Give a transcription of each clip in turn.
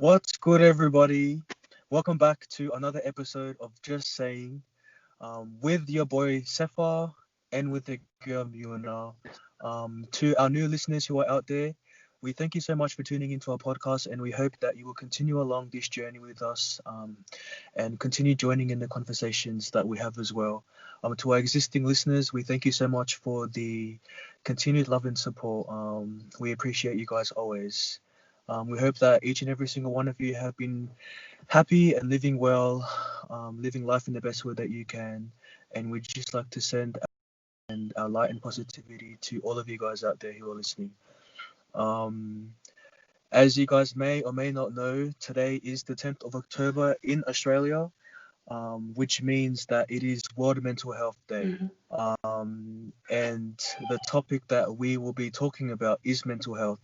What's good, everybody? Welcome back to another episode of Just Saying with your boy Sefa and with the girl Myiuna. To our new listeners who are out there, we thank you so much for tuning into our podcast, and we hope that you will continue along this journey with us and continue joining in the conversations that we have as well. To our existing listeners, we thank you so much for the continued love and support. We appreciate you guys always. We hope that each and every single one of you have been happy and living well, living life in the best way that you can. And we'd just like to send our light and positivity to all of you guys out there who are listening. Um, as you guys may or may not know, today is the 10th of October in Australia, which means that it is World Mental Health Day. Mhm. And the topic that we will be talking about is mental health,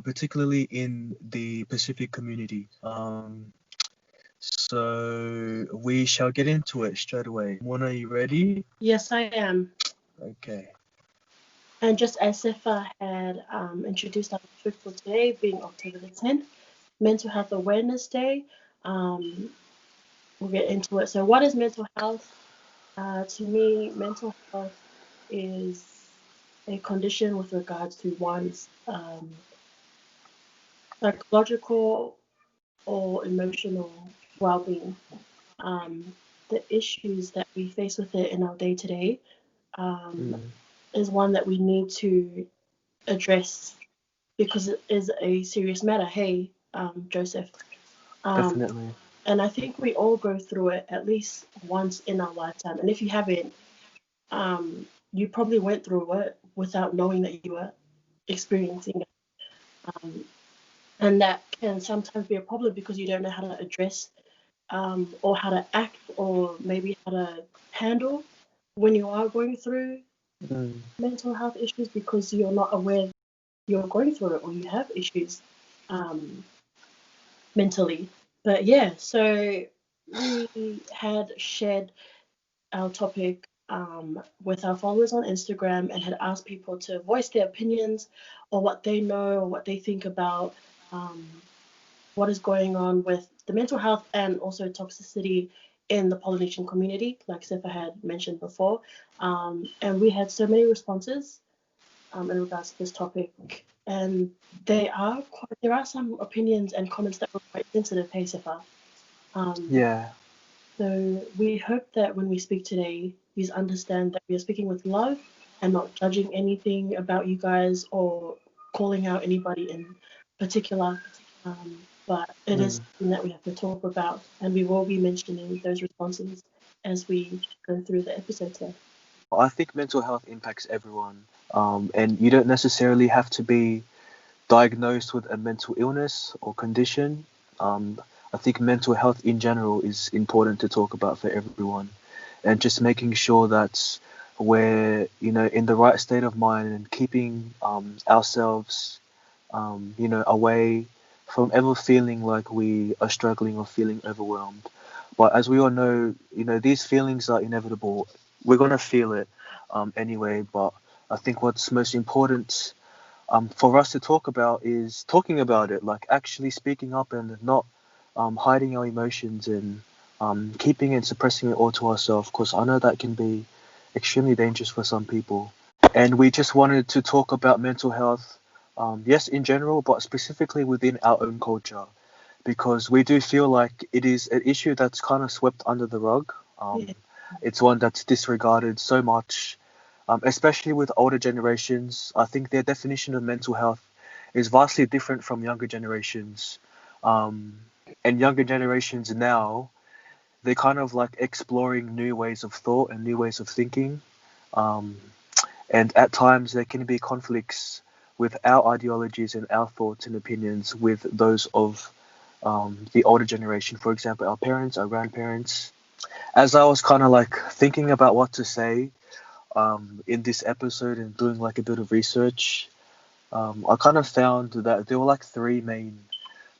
particularly in the Pacific community. So we shall get into it straight away. Mona, are you ready? Yes, I am. Okay. And just as Sefa had introduced our topic for today, being October the 10th, Mental Health Awareness Day, um, we'll get into it. So, what is mental health? To me, mental health is a condition with regards to one's psychological or emotional well being. Um, the issues that we face with it in our day to day Mm, is one that we need to address because it is a serious matter. Hey, Joseph. Um, definitely. and I think we all go through it at least once in our lifetime. And if you haven't, you probably went through it without knowing that you were experiencing it. Um, and that can sometimes be a problem because you don't know how to address or how to act or maybe how to handle when you are going through Mm, mental health issues because you're not aware you're going through it or you have issues um, mentally. But yeah, so we had shared our topic with our followers on Instagram and had asked people to voice their opinions or what they know or what they think about um, what is going on with the mental health and also toxicity in the Polynesian community, like Sefa had mentioned before. And we had so many responses in regards to this topic, and there are some opinions and comments that were quite sensitive. Hey, Sefa. Um, yeah. so we hope that when we speak today, you understand that we are speaking with love and not judging anything about you guys or calling out anybody in particular. But it is Mm. something that we have to talk about, and we will be mentioning those responses as we go through the episode today. I think mental health impacts everyone. And you don't necessarily have to be diagnosed with a mental illness or condition. I think mental health in general is important to talk about for everyone, and just making sure that we're in the right state of mind and keeping ourselves away from ever feeling like we are struggling or feeling overwhelmed. But as we all know, these feelings are inevitable. We're gonna feel it anyway. But I think what's most important for us to talk about is talking about it, like actually speaking up and not hiding our emotions and keeping and suppressing it all to ourselves. Because I know that can be extremely dangerous for some people. And we just wanted to talk about mental health, yes, in general, but specifically within our own culture, because we do feel like it is an issue that's kind of swept under the rug. Yeah, It's one that's disregarded so much, especially with older generations. I think their definition of mental health is vastly different from younger generations. Um, and younger generations now, they're kind of like exploring new ways of thought and new ways of thinking. Um, and at times there can be conflicts with our ideologies and our thoughts and opinions with those of the older generation, for example, our parents, our grandparents. As I was kind of like thinking about what to say in this episode and doing like a bit of research, I kind of found that there were like three main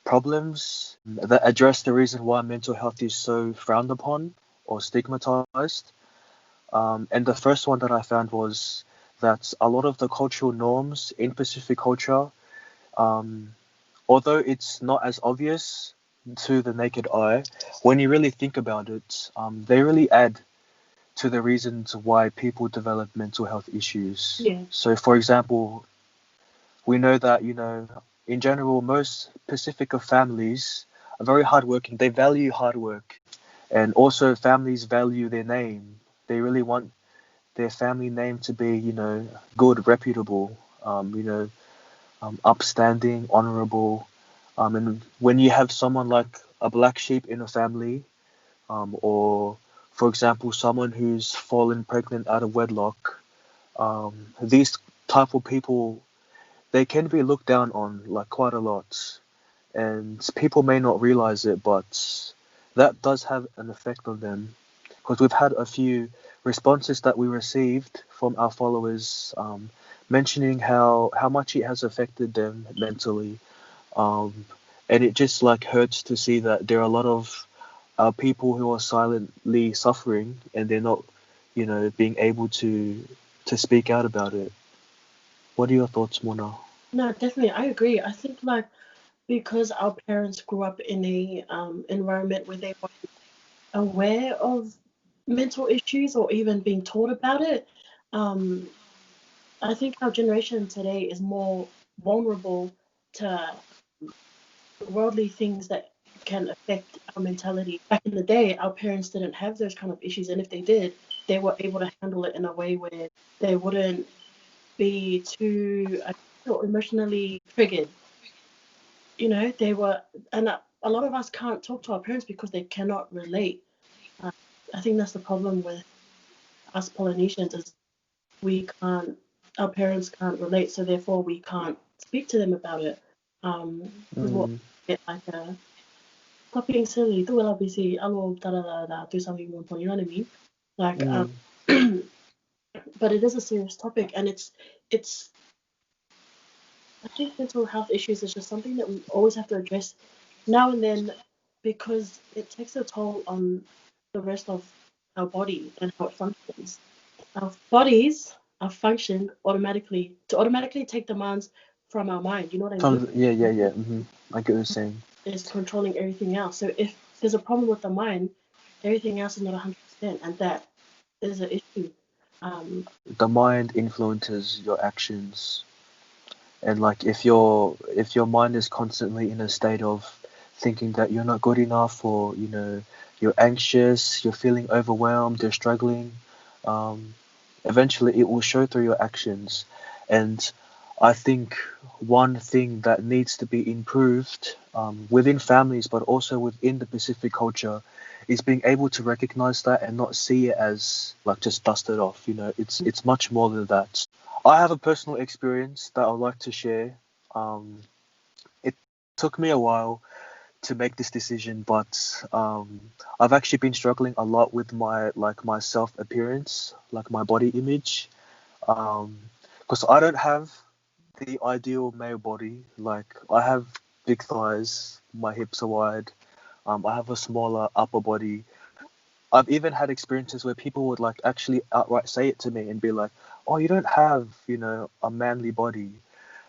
problems that address the reason why mental health is so frowned upon or stigmatized. And the first one that I found was that a lot of the cultural norms in Pacific culture, um, although it's not as obvious to the naked eye, when you really think about it, they really add to the reasons why people develop mental health issues. Yeah. So, for example, we know that, in general, most Pacifica families are very hardworking. They value hard work. And also, families value their name. They really want their family name to be, good, reputable, upstanding, honorable. And when you have someone like a black sheep in a family, or for example, someone who's fallen pregnant out of wedlock, these type of people, they can be looked down on like quite a lot, and people may not realize it, but that does have an effect on them. Because we've had a few responses that we received from our followers, mentioning how much it has affected them mentally, um, and it just like hurts to see that there are a lot of people who are silently suffering, and they're not, being able to speak out about it. What are your thoughts, Mona? No, definitely, I agree. I think like because our parents grew up in a environment where they were aware of mental issues or even being taught about it, um, I think our generation today is more vulnerable to worldly things that can affect our mentality. Back in the day, our parents didn't have those kind of issues, and if they did, they were able to handle it in a way where they wouldn't be too emotionally triggered. They were, and a lot of us can't talk to our parents because they cannot relate. Uh, I think that's the problem with us Polynesians is we can't, our parents can't relate, so therefore we can't speak to them about it. Because what Mm, get like a stop being silly, do well busy, alo da da da da, do something more important, you know what I mean? Like, mm, but it is a serious topic, and it's I think mental health issues is just something that we always have to address now and then because it takes a toll on the rest of our body and how it functions. Our bodies are functioned automatically to automatically take demands from our mind. You know what I mean? yeah, yeah, yeah. I get what you're saying. Is controlling everything else. So if there's a problem with the mind, everything else is not 100%, and that is an issue. Um, The mind influences your actions, and like if your mind is constantly in a state of thinking that you're not good enough, or you're anxious, you're feeling overwhelmed, you're struggling, um, eventually it will show through your actions. And I think one thing that needs to be improved, within families but also within the Pacific culture, is being able to recognize that and not see it as like just dust it off. It's much more than that. I have a personal experience that I'd like to share. It took me a while to make this decision, but I've actually been struggling a lot with my self appearance, like my body image, because I don't have the ideal male body. Like I have big thighs, my hips are wide, I have a smaller upper body. I've even had experiences where people would like actually outright say it to me and be like, "Oh, you don't have, a manly body."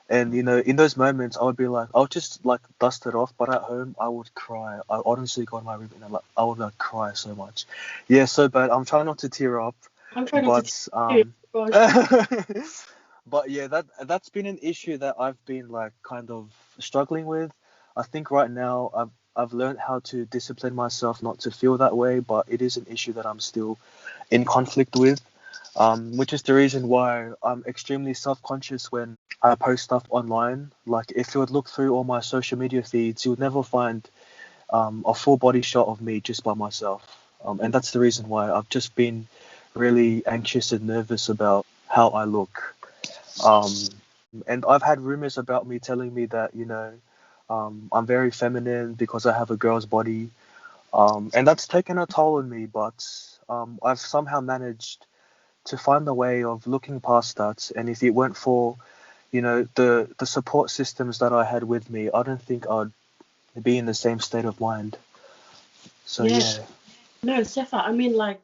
And in those moments, I would be like, I'll just like dust it off. But at home, I would cry. I honestly go in my room and I would like cry so much. Yeah, so bad. I'm trying not to tear up, I'm trying not to but take gosh. but yeah, that's been an issue that I've been like kind of struggling with. I think right now I've learned how to discipline myself not to feel that way, but it is an issue that I'm still in conflict with, which is the reason why I'm extremely self-conscious when I post stuff online. Like if you would look through all my social media feeds, you would never find a full body shot of me just by myself. And that's the reason why I've just been really anxious and nervous about how I look. Um, and I've had rumors about me telling me that, I'm very feminine because I have a girl's body. And that's taken a toll on me, but I've somehow managed to find a way of looking past that. And if it weren't for, the support systems that I had with me, I don't think I'd be in the same state of mind. So Yeah, yeah. no, Sefa. I mean, like,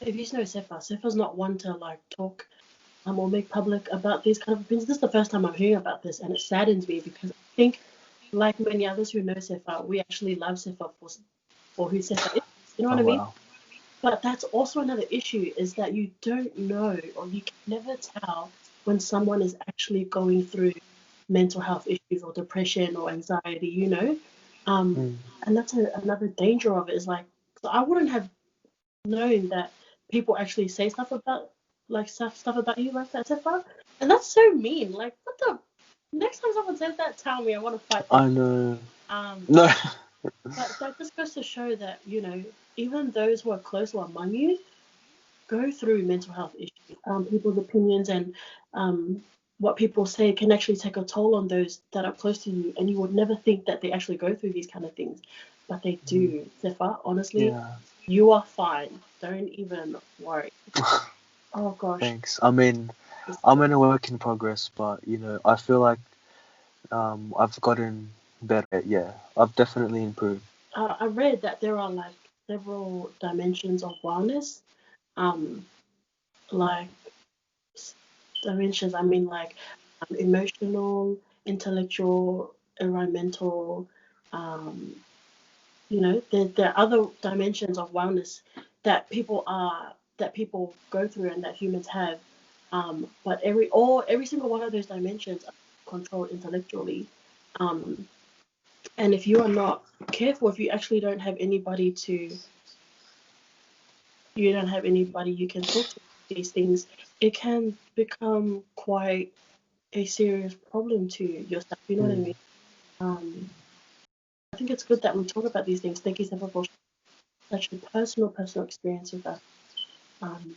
if you know Sefa's not one to like talk or make public about these kind of opinions. This is the first time I'm hearing about this, and it saddens me because I think like many others who know Sefa, we actually love Sefa for who Sefa is. You know what Oh I mean? wow. But that's also another issue is that you don't know or you can never tell when someone is actually going through mental health issues or depression or anxiety, you know? Um, Mm. and that's another danger of it is like, I wouldn't have known that people actually say stuff about like stuff about you like that, Sefa. And that's so mean. Like, what the? Next time someone says that, tell me. I want to fight them. I know. Um, No. but that just goes to show that, you know, even those who are close or among you go through mental health issues. People's opinions and what people say can actually take a toll on those that are close to you, and you would never think that they actually go through these kind of things, but they Mm. do. Zephyr, honestly, Yeah. you are fine. Don't even worry. Oh gosh, Thanks. I mean, this I'm in a work in progress, but I feel like I've gotten better. Yeah, I've definitely improved. I read that there are like several dimensions of wellness. Um, like dimensions. I mean, like emotional, intellectual, environmental. Um, you know, there are other dimensions of wellness that people go through and that humans have. But every single one of those dimensions are controlled intellectually. Um, and if you are not careful, if you actually don't have anybody you don't have anybody you can talk to these things, it can become quite a serious problem to yourself. You know what I Mm. mean? Um, I think it's good that we talk about these things. Thank you, Sefa, for such a personal experience with us. Um,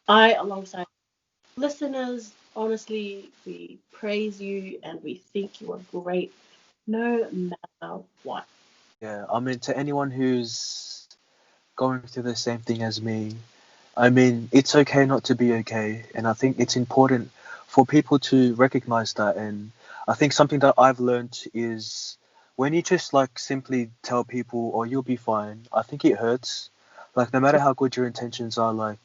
alongside listeners, honestly, we praise you and we think you are great, no matter what. Yeah, I mean, to anyone who's going through the same thing as me, I mean, it's okay not to be okay, and I think it's important for people to recognize that. And I think something that I've learned is when you just like simply tell people, "Oh, you'll be fine," I think it hurts. Like no matter how good your intentions are, like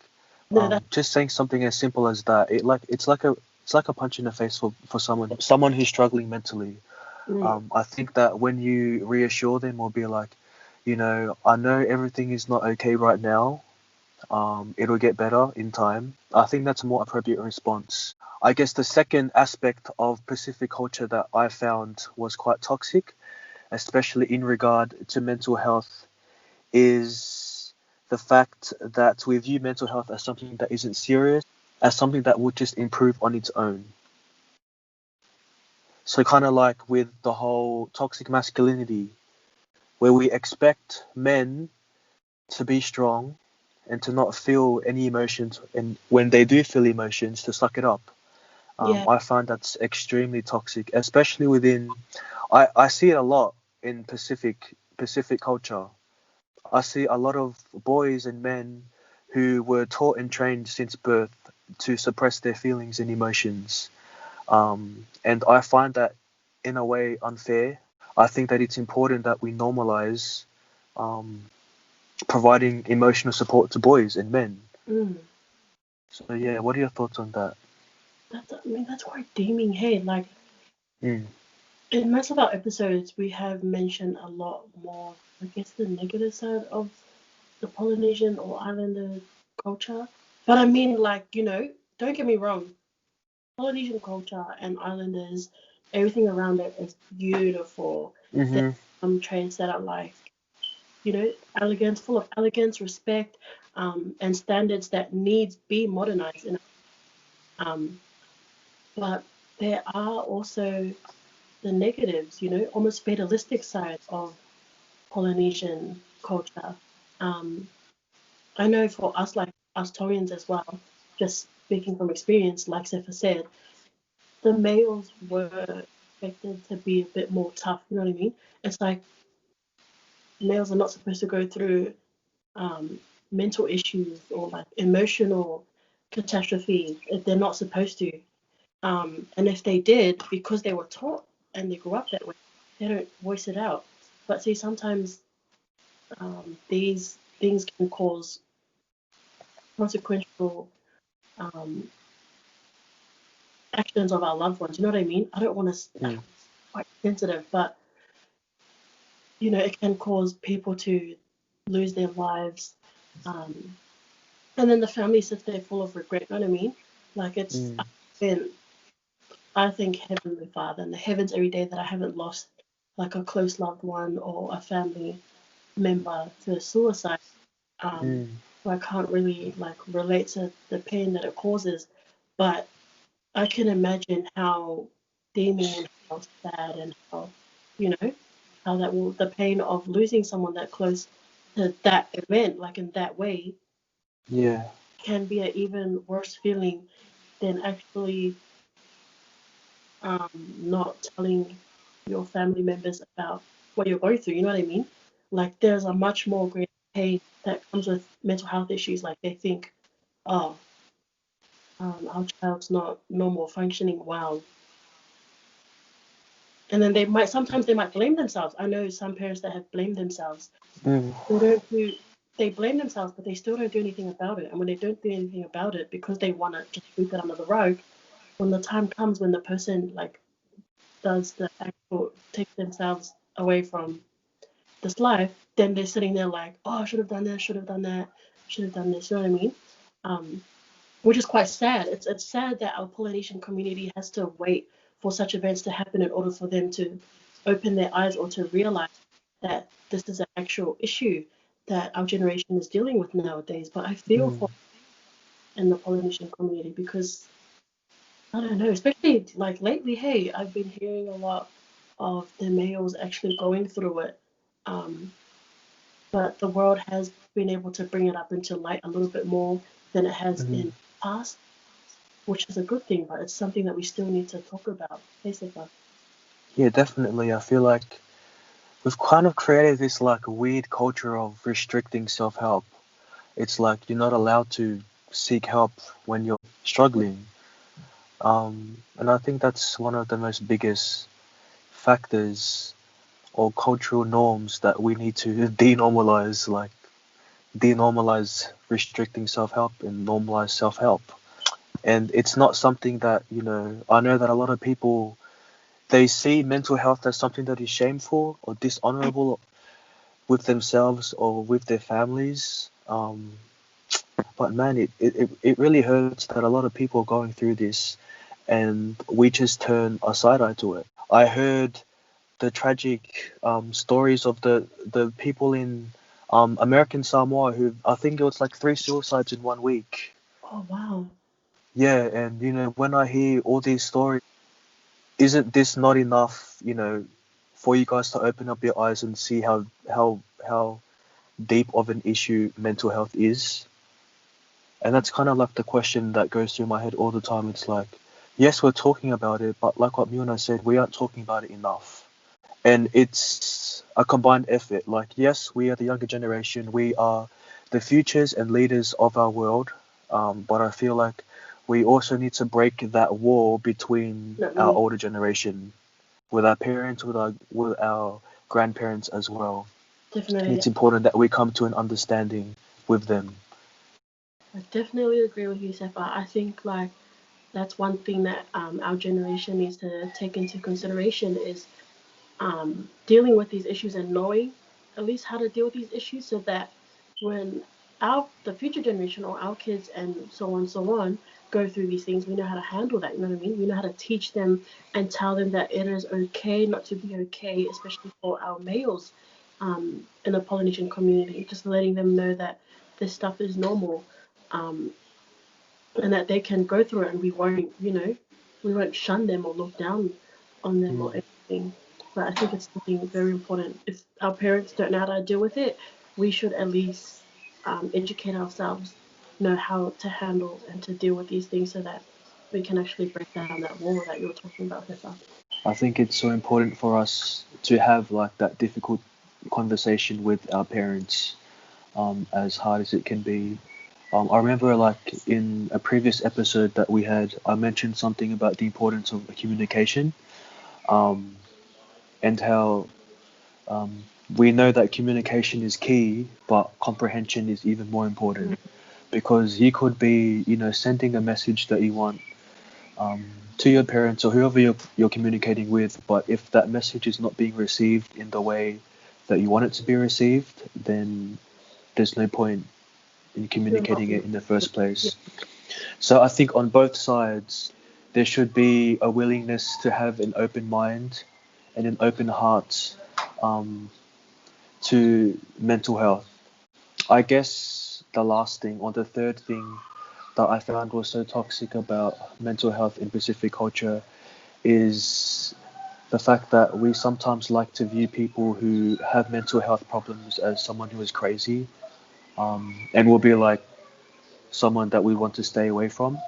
No, that just saying something as simple as that, it's like a punch in the face for someone who's struggling mentally. mm, I think that when you reassure them or be like, I know everything is not okay right now. It'll get better in time. I think that's a more appropriate response. I guess the second aspect of Pacific culture that I found was quite toxic, especially in regard to mental health, is the fact that we view mental health as something that isn't serious, as something that would just improve on its own. So, kind of like with the whole toxic masculinity, where we expect men to be strong and to not feel any emotions, and when they do feel emotions, to suck it up. yeah, I find that's extremely toxic, especially within. I see it a lot in Pacific culture. I see a lot of boys and men who were taught and trained since birth to suppress their feelings and emotions. And I find that in a way unfair. I think that it's important that we normalize um, providing emotional support to boys and men. mm, So yeah, what are your thoughts on that? I mean, that's quite deeming. Hey, like Mm, in most of our episodes, we have mentioned a lot more, I guess, the negative side of the Polynesian or Islander culture. But I mean, like, you know, don't get me wrong, Polynesian culture and Islanders, everything around it is beautiful. There mm-hmm, are some traits that are like, you know, elegance, full of elegance, respect, and standards that needs be modernized. Um, but there are also the negatives, you know, almost fatalistic side of Polynesian culture. Um, I know for us, like us Tongians as well, just speaking from experience, like Sefa said, the males were expected to be a bit more tough. You know what I mean? It's like males are not supposed to go through um, mental issues or like emotional catastrophes if they're not supposed to. And if they did, because they were taught and they grew up that way, they don't voice it out. But see, sometimes these things can cause consequential um, actions of our loved ones. You know what I mean? I don't want to. mm, quite sensitive, but it can cause people to lose their lives. Um, and then the family sits there full of regret, you know what I mean? Like Mm. been, I think Heavenly Father and the heavens every day that I haven't lost like a close loved one or a family member to suicide. Um, Mm. so I can't really like relate to the pain that it causes, but I can imagine how deeming and how sad and how, you know, how the pain of losing someone that close to that event, like in that way, Yeah. can be an even worse feeling than actually not telling your family members about what you're going through. You know what I mean? Like there's a much more great pain that comes with mental health issues. Like they think, oh, our child's not normal functioning. Wow. And then sometimes they might blame themselves. I know some parents that have blamed themselves. Mm. They don't do they blame themselves, but they still don't do anything about it. And when they don't do anything about it because they want to just sweep it under the rug, when the time comes when the person like does the actual take themselves away from this life, then they're sitting there like, oh, I should have done this, should have done that, should have done this. You know what I mean? Um, which is quite sad. It's sad that our Polynesian community has to wait for such events to happen in order for them to open their eyes or to realize that this is an actual issue that our generation is dealing with nowadays. But I feel Mm. for in the Polynesian community because I don't know, especially like lately, hey, I've been hearing a lot of the males actually going through it. Um, but the world has been able to bring it up into light a little bit more than it has in Mm. the past, which is a good thing, but it's something that we still need to talk about, basically. Yeah, definitely. I feel like we've kind of created this like weird culture of restricting self-help. It's like you're not allowed to seek help when you're struggling. And I think that's one of the most biggest factors or cultural norms that we need to denormalize, like denormalize restricting self-help and normalize self-help. And it's not something that, I know that a lot of people, they see mental health as something that is shameful or dishonorable with themselves or with their families. But man, it really hurts that a lot of people are going through this and we just turn a side eye to it. I heard the tragic stories of the people in American Samoa who, I think it was like 3 suicides in 1 week. Oh, wow. Yeah, and when I hear all these stories, isn't this not enough, for you guys to open up your eyes and see how deep of an issue mental health is? And that's kind of like the question that goes through my head all the time. It's like, yes, we're talking about it, but like what Myiuna said, we aren't talking about it enough. And it's a combined effort. Like, yes, we are the younger generation. We are the futures and leaders of our world. But I feel like we also need to break that wall between our Definitely, older generation, with our parents, with our grandparents as well. And definitely. it's important that we come to an understanding with them. I definitely agree with you, Sefa. I think like that's one thing that our generation needs to take into consideration is dealing with these issues and knowing at least how to deal with these issues so that when the future generation or our kids and so on go through these things, we know how to handle that. You know what I mean? We know how to teach them and tell them that it is okay not to be okay, especially for our males in the Polynesian community. Just letting them know that this stuff is normal. Um, and that they can go through it and we won't shun them or look down on them or Mm. anything. But I think it's something very important. If our parents don't know how to deal with it, we should at least educate ourselves, know how to handle and to deal with these things so that we can actually break down that wall that you were talking about, Hessa. I think it's so important for us to have like that difficult conversation with our parents, as hard as it can be. I remember like in a previous episode that we had, I mentioned something about the importance of communication, um, and how um, we know that communication is key, but comprehension is even more important because you could be, sending a message that you want to your parents or whoever you're communicating with. But if that message is not being received in the way that you want it to be received, then there's no point in You're not communicating being it in the yeah, first yeah. place. So I think on both sides, there should be a willingness to have an open mind and an open heart um, to mental health. I guess the last thing or the third thing that I found was so toxic about mental health in Pacific culture is the fact that we sometimes like to view people who have mental health problems as someone who is crazy, and will be like someone that we want to stay away from.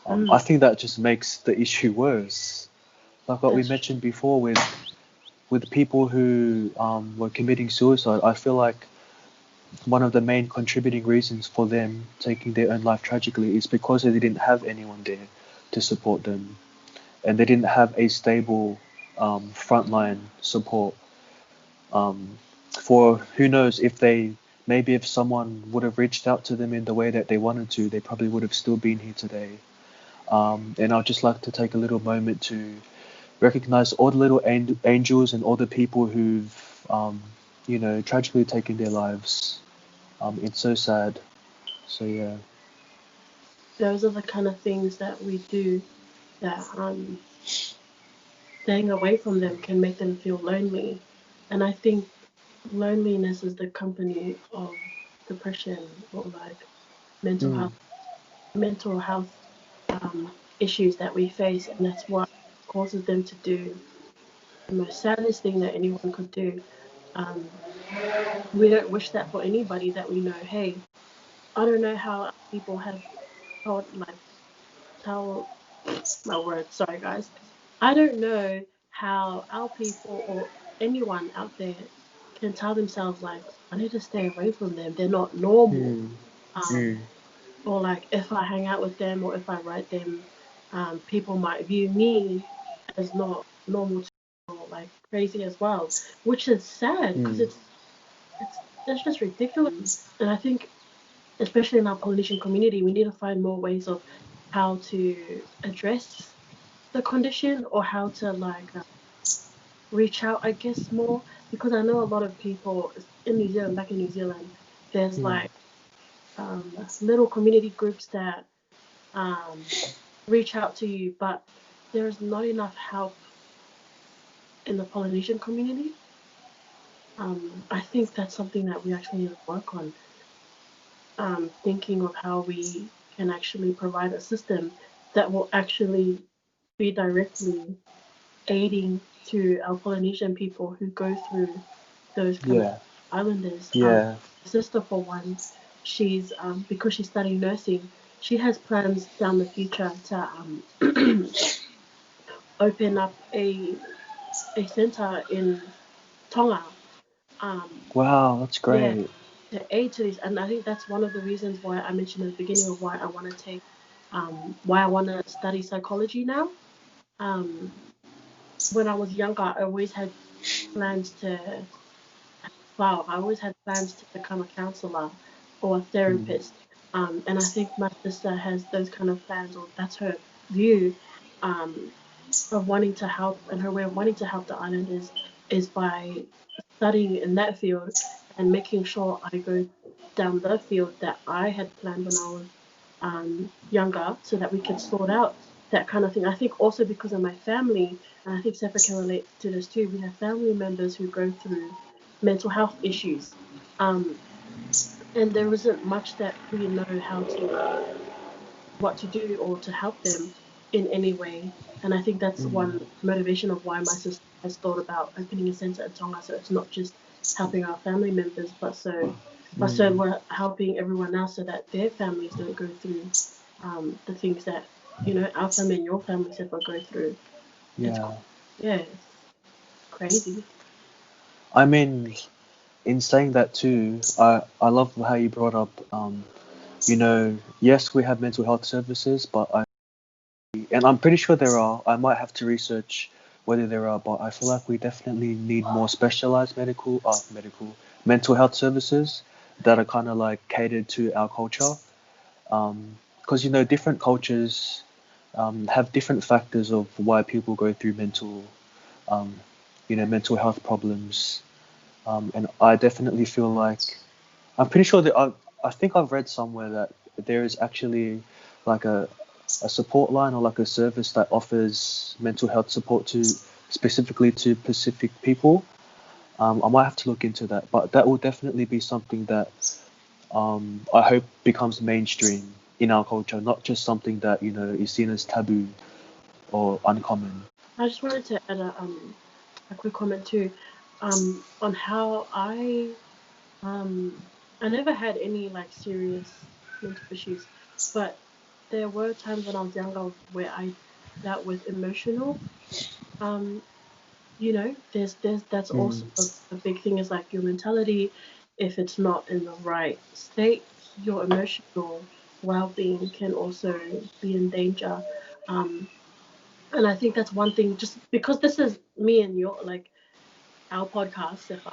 I Mm, think that just makes the issue worse. Like what we that's mentioned before with people who were committing suicide, I feel like one of the main contributing reasons for them taking their own life tragically is because they didn't have anyone there to support them, and they didn't have a stable frontline support. Um, for who knows if they maybe if someone would have reached out to them in the way that they wanted to, they probably would have still been here today. And I'd just like to take a little moment to recognize all the little angels and all the people who've, tragically taken their lives. It's so sad. So yeah. those are the kind of things that we do that staying away from them can make them feel lonely. And I think loneliness is the company of depression or like mental Mm, health mental health issues that we face, and that's what causes them to do the most saddest thing that anyone could do. Um, we don't wish that for anybody that we know. Hey, I don't know how people have told like tell my words. Sorry, guys. I don't know how our people or anyone out there can tell themselves like I need to stay away from them. They're not normal. mm, mm, Um, or like if I hang out with them or if I write them, people might view me as not normal or like crazy as well, which is sad because mm, it's that's just ridiculous. And I think especially in our Polynesian community, we need to find more ways of how to address the condition or how to like reach out, I guess, more because I know a lot of people in New Zealand, back in New Zealand, there's mm, like little community groups that um, reach out to you, but there's not enough help in the Polynesian community. I think that's something that we actually need to work on. Thinking of how we can actually provide a system that will actually be directly aiding to our Polynesian people who go through those kind of yeah, islanders. yeah. My sister, for one, she's because she's studying nursing, she has plans down the future to open up a center in Tonga. Um, Wow, that's yeah, great. to aid to these, and I think that's one of the reasons why I mentioned at the beginning of why I want to why I want to study psychology now. Um, when I was younger, I always had plans to, wow, I always had plans to become a counselor or a Mm, therapist. And I think my sister has those kind of plans, or that's her view. Um, of wanting to help and her way of wanting to help the islanders is by studying in that field and making sure I go down the field that I had planned when I was younger so that we can sort out that kind of thing. I think also because of my family, and I think Sefa can relate to this too, we have family members who go through mental health issues. Um, and there isn't much that we know how to what to do or to help them in any way. And I think that's mm, one motivation of why my sister has thought about opening a centre in Tonga. So it's not just helping our family members, but so mm, we're helping everyone else so that their families don't go through the things that our family and your families have go through. It's yeah. yeah, it's crazy. I mean, in saying that too, I love how you brought up, yes, we have mental health services, but and I'm pretty sure there are. I might have to research whether there are, but I feel like we definitely need more specialized mental health services that are kind of like catered to our culture. Because different cultures, have different factors of why people go through um, mental health problems. And I definitely feel like I'm pretty sure that I think I've read somewhere that there is actually like a support line or like a service that offers mental health support to specifically to Pacific people. I might have to look into that, but that will definitely be something that I hope becomes mainstream in our culture, not just something that is seen as taboo or uncommon. I just wanted to add a quick comment too, on how um I never had any like serious mental issues, but there were times when I was younger where I dealt with emotional. Um, there's that's Mm, also a big thing is like your mentality. If it's not in the right state, your emotional well-being can also be in danger. Um, and I think that's one thing. Just because this is me and your like our podcast, if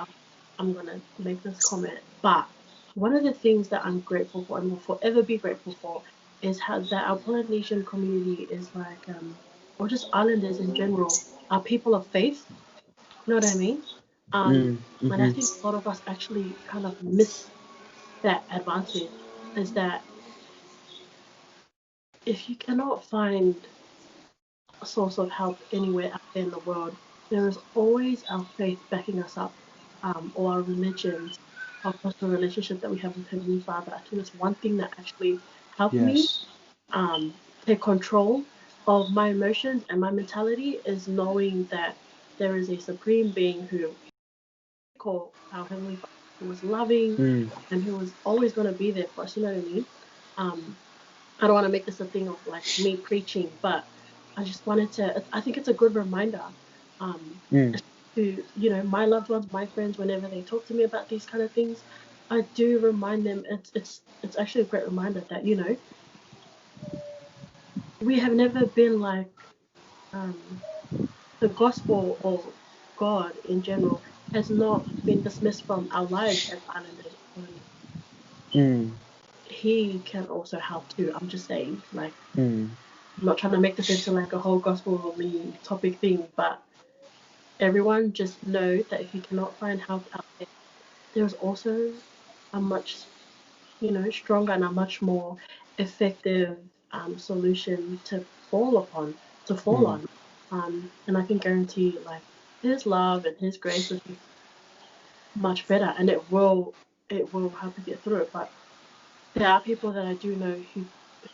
I'm gonna make this comment, but one of the things that I'm grateful for and will forever be grateful for is how that our Polynesian community is like, or just islanders in general, are people of faith. You know what I mean? Um, mm, and I mm-hmm. think a lot of us actually kind of miss that advantage. Is that if you cannot find a source of help anywhere out there in the world, there is always our faith backing us up, or our religions, our personal relationship that we have with Heavenly Father. I think that's one thing that actually helped me Yes. take control of my emotions and my mentality is knowing that there is a supreme being who call our Heavenly Father, who was loving Mm, and who was always going to be there for us. You know what I mean? Um, I don't want to make this a thing of like me preaching, but I just wanted to. I think it's a good reminder, um, mm, to my loved ones, my friends, whenever they talk to me about these kind of things, I do remind them. It's actually a great reminder that we have never been like, um, the gospel or God in general has not been dismissed from our lives as islanders. mm, He can also help too. I'm just saying, like, mm, I'm not trying to make this into like a whole gospel topic thing, but everyone just know that if you cannot find help out there, there's also a much, stronger and a much more effective solution to fall upon, to fall mm, on. And I can guarantee, like, His love and His grace is much better, and it will help you get through it. But there are people that I do know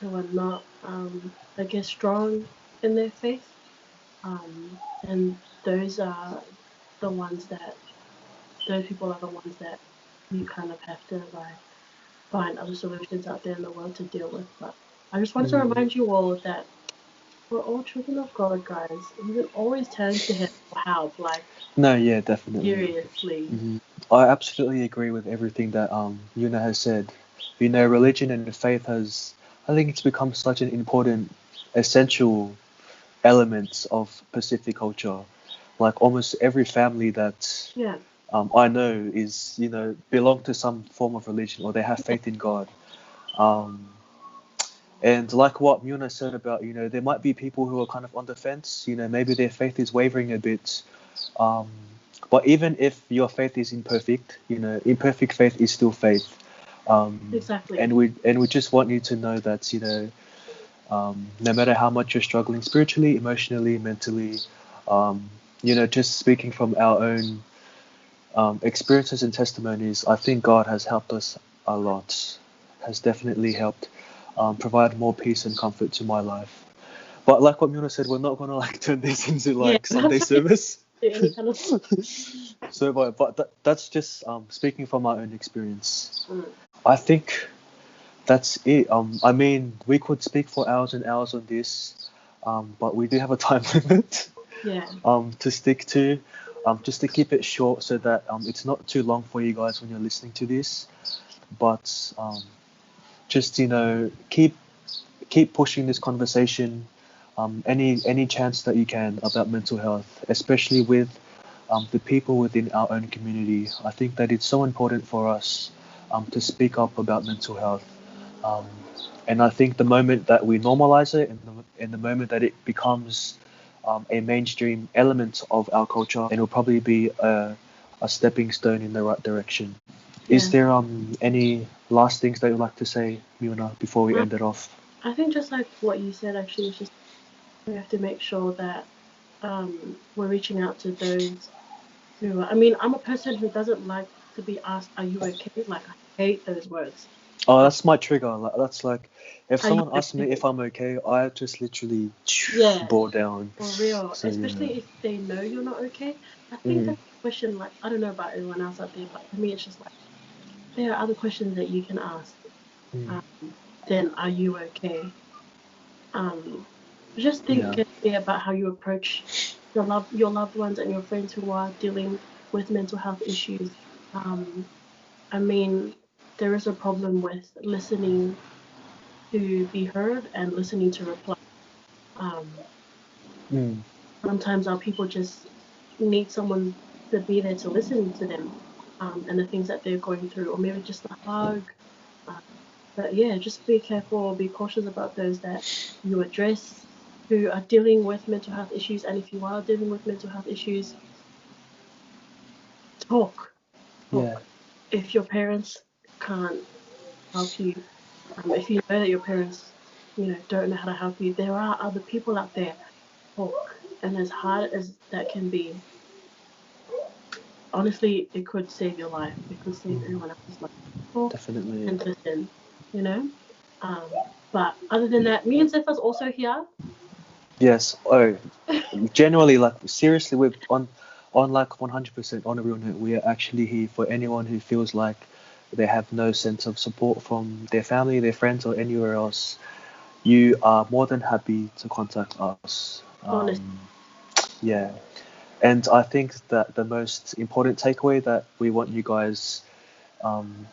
who are not, I guess, strong in their faith, and the ones that those people are the ones that you kind of have to like find other solutions out there in the world to deal with. But I just wanted to mm. remind you all that we're all children of God, guys. We can always turn to Him for help. Like, No, yeah, definitely. seriously. I absolutely agree with everything that Yuna has said. Religion and faith has, I think it's become such an important, essential element of Pacific culture. Like almost every family that Yeah. I know is, belong to some form of religion or they have Yeah. faith in God. Um, and like what Muna said about, there might be people who are kind of on the fence. Maybe their faith is wavering a bit. Um, but even if your faith is imperfect, imperfect faith is still faith. Exactly. And we just want you to know that no matter how much you're struggling spiritually, emotionally, mentally, um, just speaking from our own experiences and testimonies, I think God has helped us a lot. Has definitely helped provide more peace and comfort to my life. But like what Muna said, we're not gonna like turn this into Yeah. like Sunday service. Any kind of. So, but that's just speaking from my own experience. Mm, I think that's it. I mean, we could speak for hours and hours on this, but we do have a time limit yeah. to stick to, just to keep it short so that it's not too long for you guys when you're listening to this. But just keep pushing this conversation, any chance that you can about mental health, especially with the people within our own community. I think that it's so important for us to speak up about mental health. Um, and I think the moment that we normalize it, and the moment that it becomes a mainstream element of our culture, and it'll probably be a stepping stone in the right direction. Is Yeah. there any last things that you'd like to say, Myiuna, before we I, end it off? I think just like what you said, actually, it's just we have to make sure that we're reaching out to those who. I mean, I'm a person who doesn't like to be asked, "Are you okay?" Like I hate those words. Oh, Uh, that's my trigger. Like, that's like, if are you someone asks me okay? if I'm okay, I just literally Yeah, bore down. for real. So yeah. Especially if they know you're not okay. I think Mm, that's a question. Like I don't know about everyone else out there, but for me, it's just like there are other questions that you can ask. mm, Um, then are you okay? Um, just think yeah. carefully about how you approach your loved ones and your friends who are dealing with mental health issues. Um, I mean, there is a problem with listening to be heard and listening to reply. Um, Mm, sometimes our people just need someone to be there to listen to them and the things that they're going through, or maybe just a hug. Uh, but yeah, just be careful, be cautious about those that you address who are dealing with mental health issues. And if you are dealing with mental health issues, talk, yeah. talk. If your parents can't help you, if you know that your parents, don't know how to help you, there are other people out there. Talk. And as hard as that can be, honestly, it could save your life. It could save Mm, everyone else's life. Talk definitely. and listen, you know? Um, but other than that, me and Zephyr's also here. Yes. Oh, generally, like seriously, we're on like 100% on a real note. We are actually here for anyone who feels like they have no sense of support from their family, their friends, or anywhere else. You are more than happy to contact us. Honest. Yeah. And I think that the most important takeaway that we want you guys um,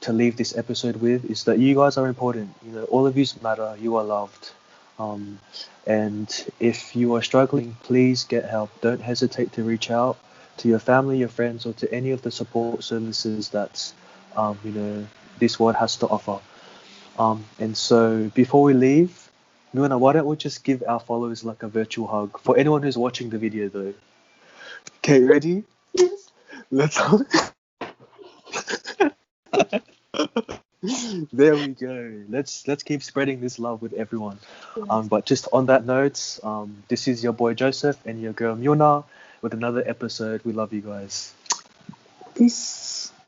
to leave this episode with is that you guys are important. You know, all of you matter. You are loved. Um, and if you are struggling, please get help. Don't hesitate to reach out to your family, your friends, or to any of the support services that this world has to offer. And so before we leave, Muna, why don't we just give our followers like a virtual hug for anyone who's watching the video though? Okay, ready? Yes. Let's hug. There we go. Let's keep spreading this love with everyone. Yes. But just on that note, this is your boy Joseph and your girl Muna with another episode. We love you guys. Peace.